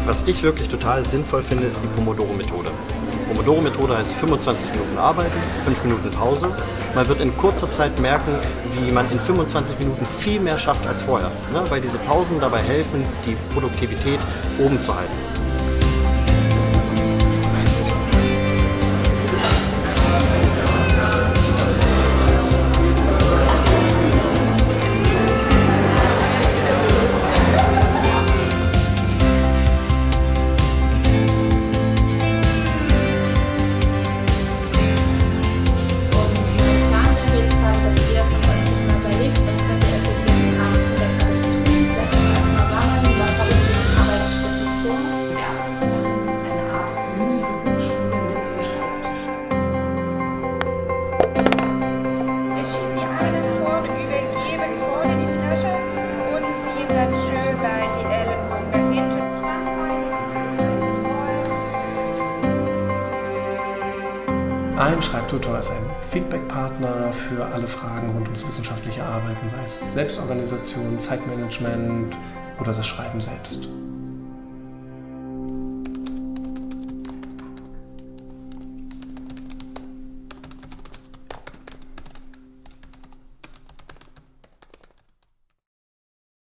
Was ich wirklich total sinnvoll finde, ist die Pomodoro-Methode. Pomodoro-Methode heißt 25 Minuten arbeiten, 5 Minuten Pause. Man wird in kurzer Zeit merken, wie man in 25 Minuten viel mehr schafft als vorher, ne? Weil diese Pausen dabei helfen, die Produktivität oben zu halten. Ein Schreibtutor ist ein Feedback-Partner für alle Fragen rund ums wissenschaftliche Arbeiten, sei es Selbstorganisation, Zeitmanagement oder das Schreiben selbst.